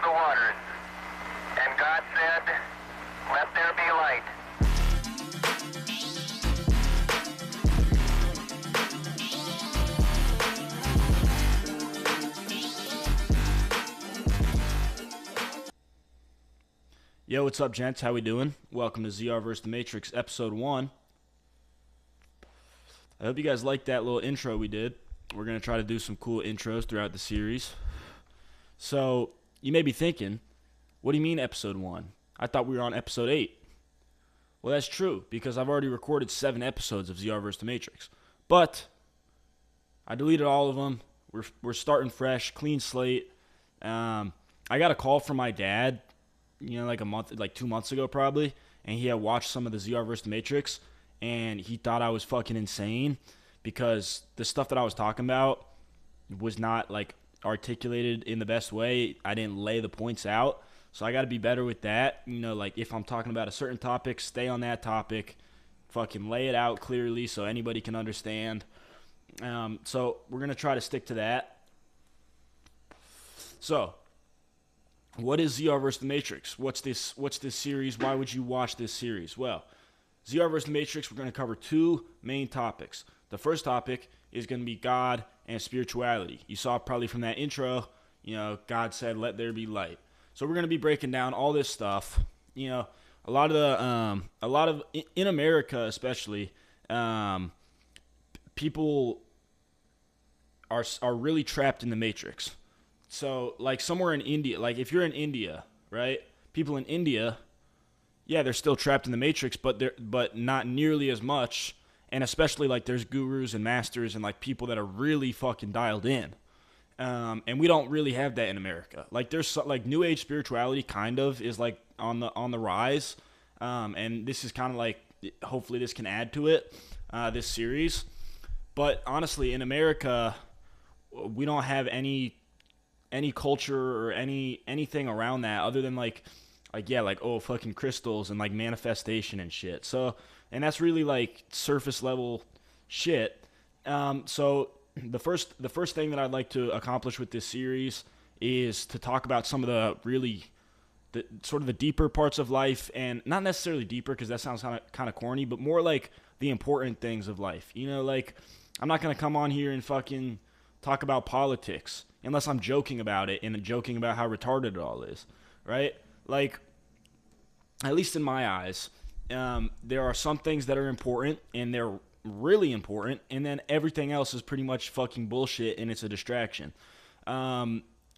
of the waters. And God said, let there be light. Yo, what's up, gents? How we doing? Welcome to ZR vs. The Matrix, Episode 1. I hope you guys liked that little intro we did. We're going to try to do some cool intros throughout the series. So, you may be thinking, what do you mean Episode 1? I thought we were on Episode 8. Well, that's true, because I've already recorded 7 episodes of ZR vs. The Matrix. But, I deleted all of them. We're starting fresh, clean slate. I got a call from my dad, like 2 months ago probably, and he had watched some of the ZR vs. The Matrix, and he thought I was fucking insane because the stuff that I was talking about was not, like, articulated in the best way. I didn't lay the points out, so I got to be better with that. Like, if I'm talking about a certain topic, stay on that topic, fucking lay it out clearly so anybody can understand. So we're going to try to stick to that. So, what is ZR vs. The Matrix? What's this series? Why would you watch this series? Well, ZR vs. The Matrix, we're going to cover 2 main topics. The first topic is going to be God and spirituality. You saw probably from that intro, God said, let there be light. So we're going to be breaking down all this stuff. A lot of in America especially, people are really trapped in the Matrix. So, like, somewhere in India, like, if you're in India, right, people in India, yeah, they're still trapped in the Matrix, but not nearly as much, and especially, like, there's gurus and masters and, like, people that are really fucking dialed in, and we don't really have that in America. Like, there's, like, New Age spirituality kind of is, like, on the rise, and this is kind of, like, hopefully this can add to it, this series, but honestly, in America, we don't have any culture or anything around that other than like fucking crystals and like manifestation and shit. So, and that's really like surface level shit. So the first thing that I'd like to accomplish with this series is to talk about some of the sort of the deeper parts of life, and not necessarily deeper because that sounds kind of corny, but more like the important things of life. Like, I'm not going to come on here and fucking talk about politics unless I'm joking about it and joking about how retarded it all is, right? Like, at least in my eyes, there are some things that are important, and they're really important, and then everything else is pretty much fucking bullshit, and it's a distraction.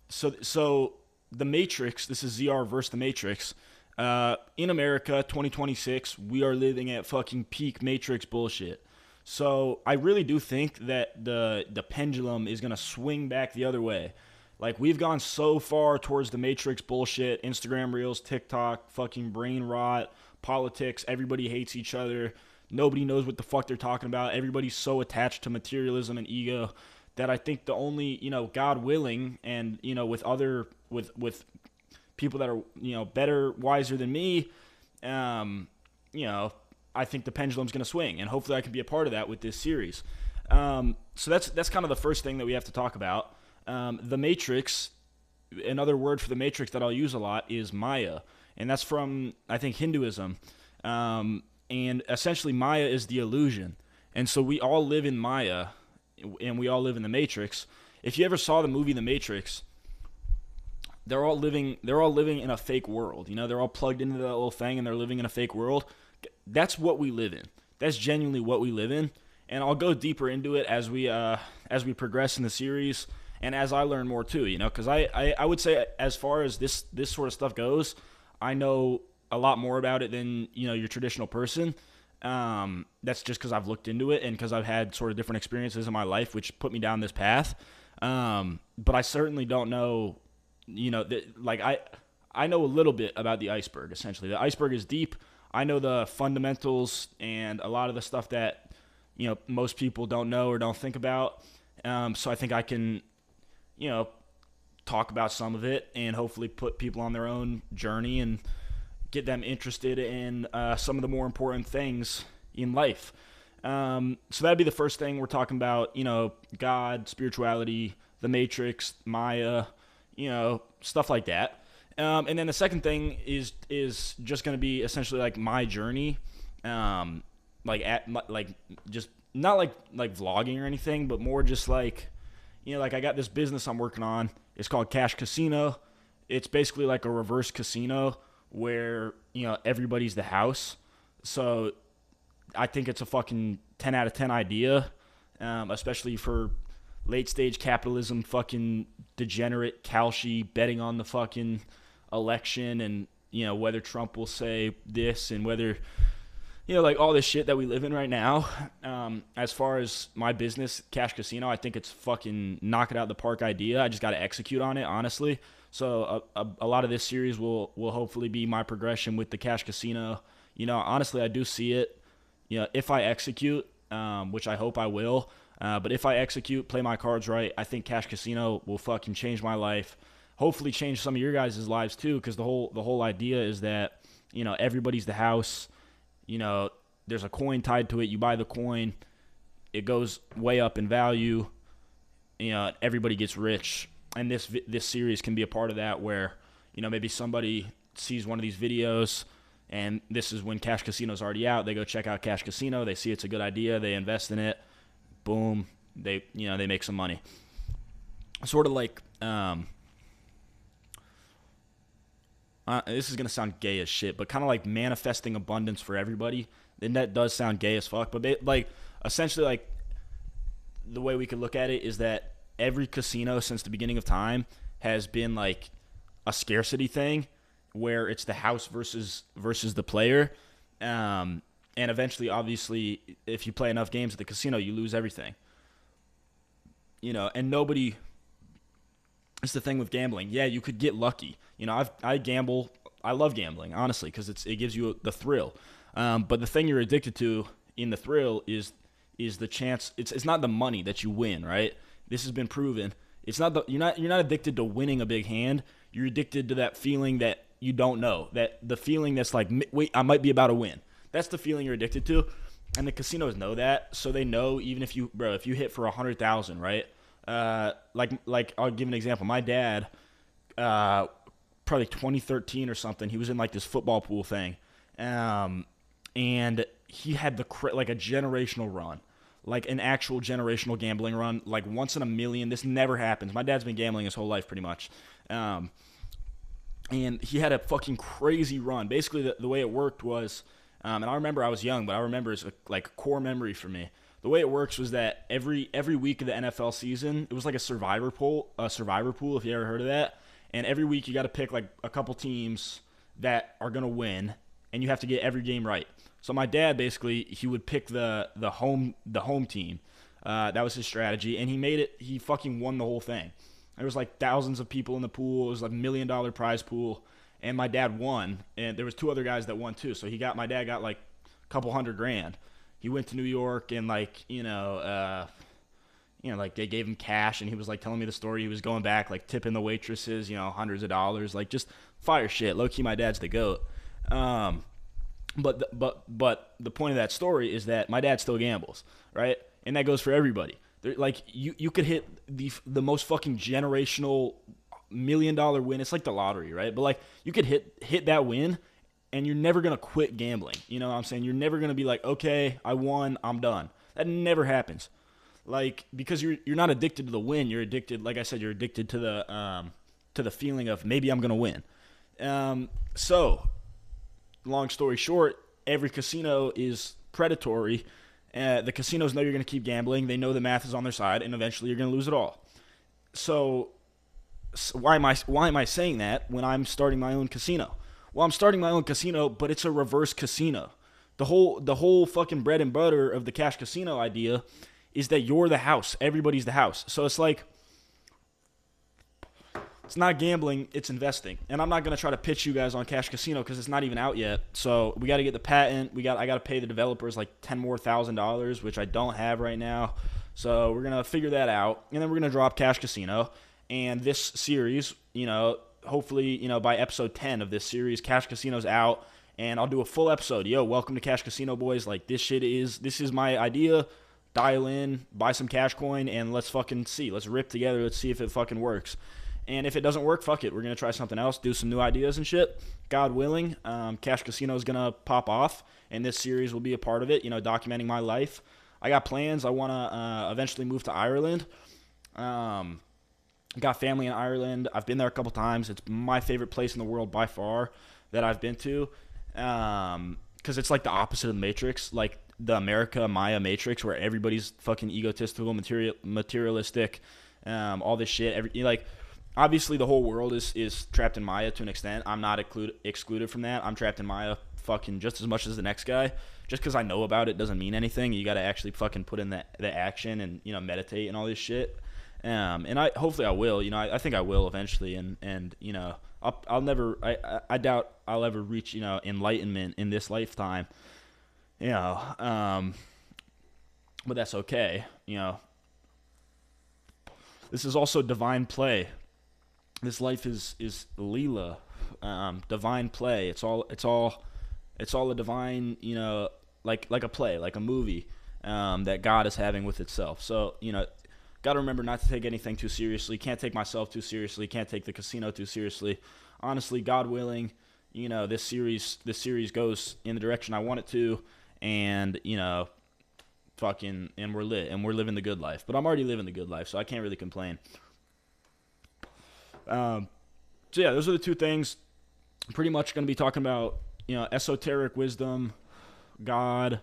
So the Matrix, this is ZR versus the Matrix. In America, 2026, we are living at fucking peak Matrix bullshit. So I really do think that the pendulum is going to swing back the other way. Like, we've gone so far towards the Matrix bullshit, Instagram Reels, TikTok, fucking brain rot, politics, everybody hates each other, nobody knows what the fuck they're talking about, everybody's so attached to materialism and ego that I think the only, God willing, and, with people that are, better, wiser than me, I think the pendulum's going to swing, and hopefully I can be a part of that with this series. So that's kind of the first thing that we have to talk about. The Matrix, another word for the Matrix that I'll use a lot is Maya, and that's from, I think, Hinduism. And essentially Maya is the illusion. And so we all live in Maya, and we all live in the Matrix. If you ever saw the movie The Matrix, they're all living in a fake world. They're all plugged into that little thing, and they're living in a fake world. That's what we live in. That's genuinely what we live in. And I'll go deeper into it as we progress in the series, and as I learn more too, because I would say, as far as this sort of stuff goes, I know a lot more about it than, your traditional person. That's just because I've looked into it and because I've had sort of different experiences in my life which put me down this path. But I certainly don't know, I know a little bit about the iceberg, essentially. The iceberg is deep. I know the fundamentals and a lot of the stuff that, most people don't know or don't think about. So I think I can, talk about some of it and hopefully put people on their own journey and get them interested in some of the more important things in life. So that'd be the first thing we're talking about, God, spirituality, the Matrix, Maya, stuff like that. And then the second thing is just going to be essentially like my journey, like just not like vlogging or anything, but more just like, like I got this business I'm working on. It's called Cash Casino. It's basically like a reverse casino where everybody's the house. So I think it's a fucking 10 out of 10 idea, especially for late stage capitalism, fucking degenerate Kalshi betting on the fucking election and whether Trump will say this and whether like all this shit that we live in right now. As far as my business, Cash Casino, I think it's fucking knock it out the park idea. I just got to execute on it, honestly. So a lot of this series will hopefully be my progression with the Cash Casino. Honestly, I do see it. If I execute, which I hope I will, but if I execute, play my cards right, I think Cash Casino will fucking change my life. Hopefully change some of your guys' lives too, because the whole idea is that everybody's the house. There's a coin tied to it. You buy the coin, it goes way up in value. Everybody gets rich, and this series can be a part of that. Where maybe somebody sees one of these videos, and this is when Cash Casino's already out. They go check out Cash Casino. They see it's a good idea. They invest in it. Boom. They make some money. Sort of like this is going to sound gay as shit, but kind of like manifesting abundance for everybody. And that does sound gay as fuck. But essentially, like, the way we could look at it is that every casino since the beginning of time has been like a scarcity thing where it's the house versus the player. And eventually, obviously, if you play enough games at the casino, you lose everything. And nobody... It's the thing with gambling. Yeah, you could get lucky. I gamble. I love gambling, honestly, because it gives you the thrill. But the thing you're addicted to in the thrill is the chance. It's not the money that you win, right? This has been proven. It's not you're not addicted to winning a big hand. You're addicted to that feeling that you don't know. That the feeling that's like, wait, I might be about to win. That's the feeling you're addicted to, and the casinos know that, so they know even if you hit for 100,000, right? Like I'll give an example. My dad, probably 2013 or something, he was in like this football pool thing, and he had like a generational run, like an actual generational gambling run, like once in a million. This never happens. My dad's been gambling his whole life pretty much, and he had a fucking crazy run. Basically, the way it worked was, and I remember I was young, but I remember it's like a core memory for me. The way it works was that every week of the NFL season, it was like a survivor pool, if you ever heard of that. And every week you got to pick like a couple teams that are going to win, and you have to get every game right. So my dad, basically, he would pick the home team. That was his strategy, and he made it. He fucking won the whole thing. There was like thousands of people in the pool. It was like $1 million prize pool, and my dad won. And there was two other guys that won too. So my dad got like a couple $100,000. He went to New York and like like they gave him cash, and he was like telling me the story. He was going back like tipping the waitresses, hundreds of dollars, like just fire shit. Low key, my dad's the GOAT. But the point of that story is that my dad still gambles, right? And that goes for everybody. Like you could hit the most fucking generational $1 million win. It's like the lottery, right? But like you could hit that win, and you're never going to quit gambling. You know what I'm saying? You're never going to be like, okay, I won, I'm done. That never happens. Like, because you're not addicted to the win. You're addicted, like I said, you're addicted to the feeling of maybe I'm going to win. So, long story short, every casino is predatory. The casinos know you're going to keep gambling. They know the math is on their side, and eventually you're going to lose it all. So why am I saying that when I'm starting my own casino? Well, I'm starting my own casino, but it's a reverse casino. The whole fucking bread and butter of the Cash Casino idea is that you're the house. Everybody's the house. So it's like, it's not gambling, it's investing. And I'm not going to try to pitch you guys on Cash Casino because it's not even out yet. So we got to get the patent. I got to pay the developers like $10,000, which I don't have right now. So we're going to figure that out. And then we're going to drop Cash Casino. And this series, hopefully, by episode 10 of this series, Cash Casino's out, and I'll do a full episode. Yo, welcome to Cash Casino, boys. Like, this is my idea. Dial in, buy some Cash Coin, and let's fucking see. Let's rip together. Let's see if it fucking works. And if it doesn't work, fuck it. We're going to try something else, do some new ideas and shit. God willing, Cash Casino is going to pop off, and this series will be a part of it, documenting my life. I got plans. I want to eventually move to Ireland. Got family in Ireland. I've been there a couple times. It's my favorite place in the world by far that I've been to, because it's like the opposite of the Matrix, like the America Maya Matrix, where everybody's fucking egotistical, materialistic, all this shit. Like, obviously the whole world is trapped in Maya to an extent. I'm not excluded from that. I'm trapped in Maya fucking just as much as the next guy. Just because I know about it doesn't mean anything. You got to actually fucking put in the action and meditate and all this shit. And hopefully I will. I think I will eventually. And I'll never. I doubt I'll ever reach enlightenment in this lifetime. But that's okay. This is also divine play. This life is Leela, divine play. It's all a divine, like a play, like a movie, that God is having with itself. So, got to remember not to take anything too seriously. Can't take myself too seriously. Can't take the casino too seriously. Honestly, God willing, this series goes in the direction I want it to, and and we're lit and we're living the good life. But I'm already living the good life, so I can't really complain. So yeah, those are the two things. I'm pretty much going to be talking about, esoteric wisdom, God,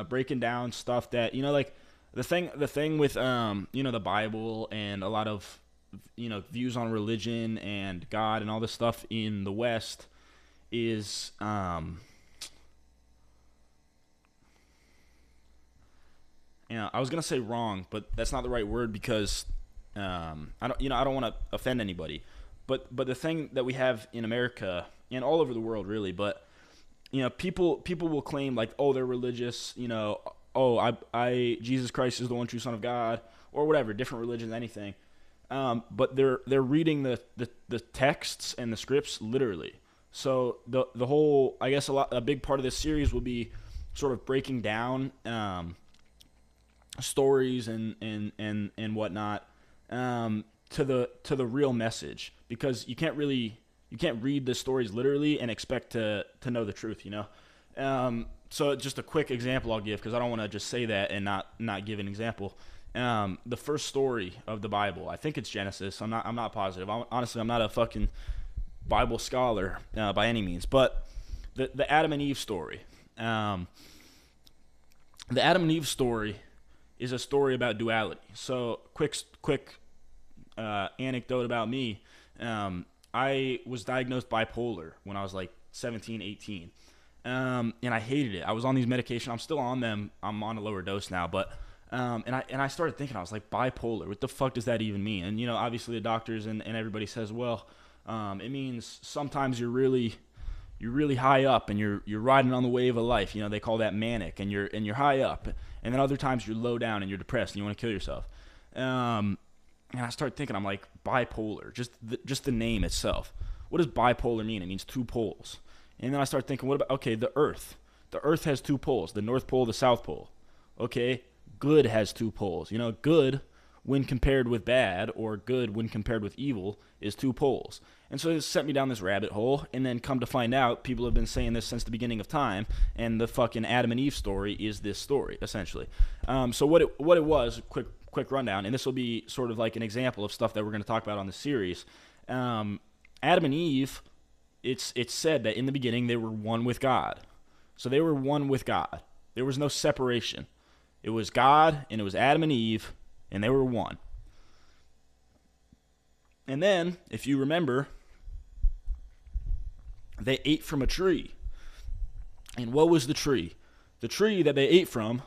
breaking down stuff that, like the thing with, the Bible and a lot of, views on religion and God and all this stuff in the West is, I was going to say wrong, but that's not the right word because, I don't want to offend anybody, but the thing that we have in America and all over the world really, but people will claim like, oh, they're religious, Jesus Christ is the one true Son of God, or whatever, different religions, anything, but they're reading the texts and the scripts literally. So the whole, I guess a big part of this series will be sort of breaking down stories and whatnot, to the real message, because you can't read the stories literally and expect to know the truth, So just a quick example I'll give, because I don't want to just say that and not give an example. The first story of the Bible, I think it's Genesis. I'm not positive. Honestly, I'm not a fucking Bible scholar by any means, but the Adam and Eve story. The Adam and Eve story is a story about duality. So quick anecdote about me. I was diagnosed bipolar when I was like 17, 18. And I hated it. I was on these medications. I'm still on them. I'm on a lower dose now, but and I started thinking, I was like, bipolar, what the fuck does that even mean? And obviously the doctors and everybody says, well, it means sometimes you're really high up and you're riding on the wave of life. They call that manic, and you're high up, and then other times you're low down and you're depressed and you want to kill yourself. And I started thinking, I'm like, bipolar, just the name itself. What does bipolar mean? It means two poles. And then I started thinking, what about, okay, the Earth. The Earth has two poles, the North Pole, the South Pole. Okay, good has two poles. Good when compared with bad, or good when compared with evil, is two poles. And so it sent me down this rabbit hole, and then come to find out, people have been saying this since the beginning of time, and the fucking Adam and Eve story is this story, essentially. So what it was, quick rundown, and this will be sort of like an example of stuff that we're going to talk about on the series. Adam and Eve, it's said that in the beginning they were one with God. So they were one with God. There was no separation. It was God, and it was Adam and Eve, and they were one. And then, if you remember, they ate from a tree. And what was the tree? The tree that they ate from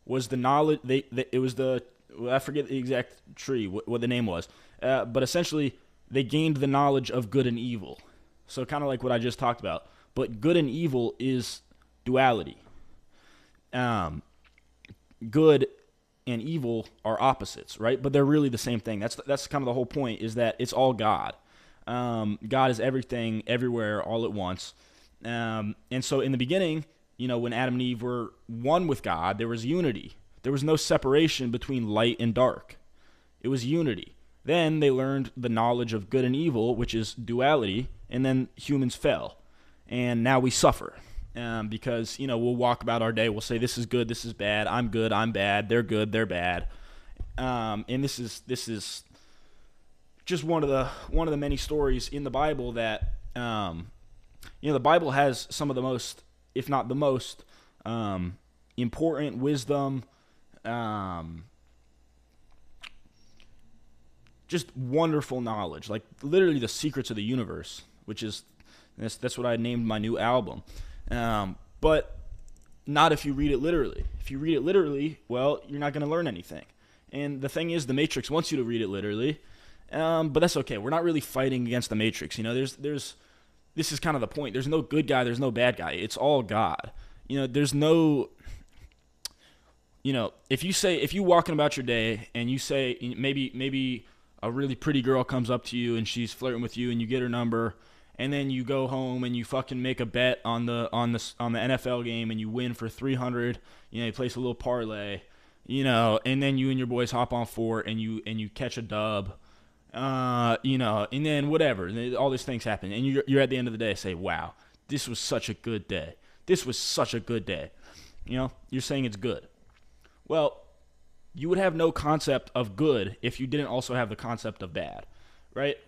was the knowledge. It was the, I forget the exact tree, what the name was. But essentially, they gained the knowledge of good and evil. So kind of like what I just talked about. But good and evil is duality. Good and evil are opposites, right? But they're really the same thing. That's kind of the whole point, is that it's all God. God is everything, everywhere, all at once. And so in the beginning, when Adam and Eve were one with God, there was unity. There was no separation between light and dark. It was unity. Then they learned the knowledge of good and evil, which is duality, and then humans fell. And now we suffer because, we'll walk about our day. We'll say, this is good, this is bad, I'm good, I'm bad, they're bad. And this is just one of the many stories in the Bible that, the Bible has some of the most, if not the most, important wisdom, just wonderful knowledge, like literally the secrets of the universe, which is, that's what I named my new album. But not if you read it literally. If you read it literally, well, you're not going to learn anything. And the thing is, the Matrix wants you to read it literally, but that's okay. We're not really fighting against the Matrix. This is kind of the point. There's no good guy. There's no bad guy. It's all God. There's no, if you walking about your day and you say, maybe a really pretty girl comes up to you and she's flirting with you and you get her number, and then you go home and you fucking make a bet on the NFL game and you win for 300, you place a little parlay, and then you and your boys hop on fort and you catch a dub. And then whatever, all these things happen, and you're at the end of the day say, wow, this was such a good day. This was such a good day. You're saying it's good. Well, you would have no concept of good if you didn't also have the concept of bad, right?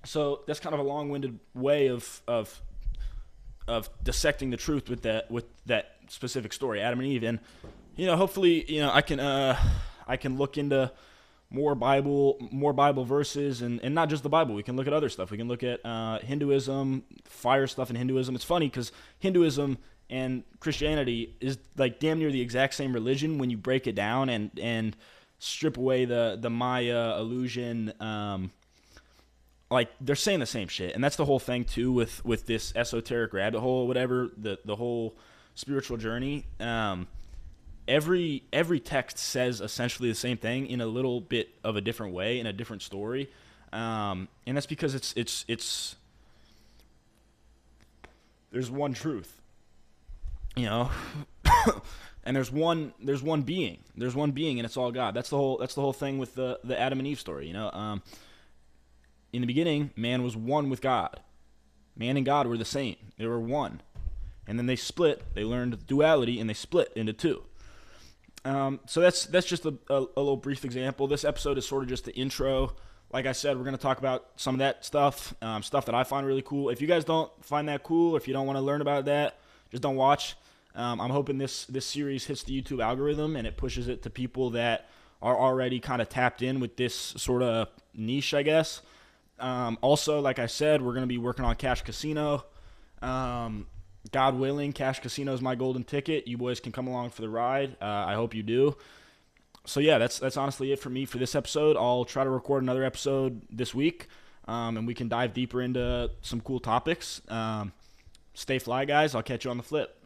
So that's kind of a long-winded way of dissecting the truth with that specific story, Adam and Eve, and hopefully I can look into more Bible verses, and not just the Bible. We can look at other stuff. We can look at Hinduism, fire stuff in Hinduism. It's funny because Hinduism and Christianity is like damn near the exact same religion when you break it down and strip away the Maya illusion. Like they're saying the same shit, and that's the whole thing too with this esoteric rabbit hole, whatever, the whole spiritual journey. Every text says essentially the same thing in a little bit of a different way, in a different story, and that's because it's there's one truth, and there's one being, and it's all God. That's the whole thing with the Adam and Eve story. In the beginning, man was one with God. Man and God were the same. They were one, and then they split. They learned duality, and they split into two. So that's just a little brief example. This episode is sort of just the intro. Like I said, we're going to talk about some of that stuff, stuff that I find really cool. If you guys don't find that cool, if you don't want to learn about that, just don't watch. I'm hoping this series hits the YouTube algorithm and it pushes it to people that are already kind of tapped in with this sort of niche, I guess. Also, like I said, we're going to be working on Cash Casino. God willing, Cash Casino is my golden ticket. You boys can come along for the ride. I hope you do. So yeah, that's honestly it for me for this episode. I'll try to record another episode this week, and we can dive deeper into some cool topics. Stay fly, guys. I'll catch you on the flip.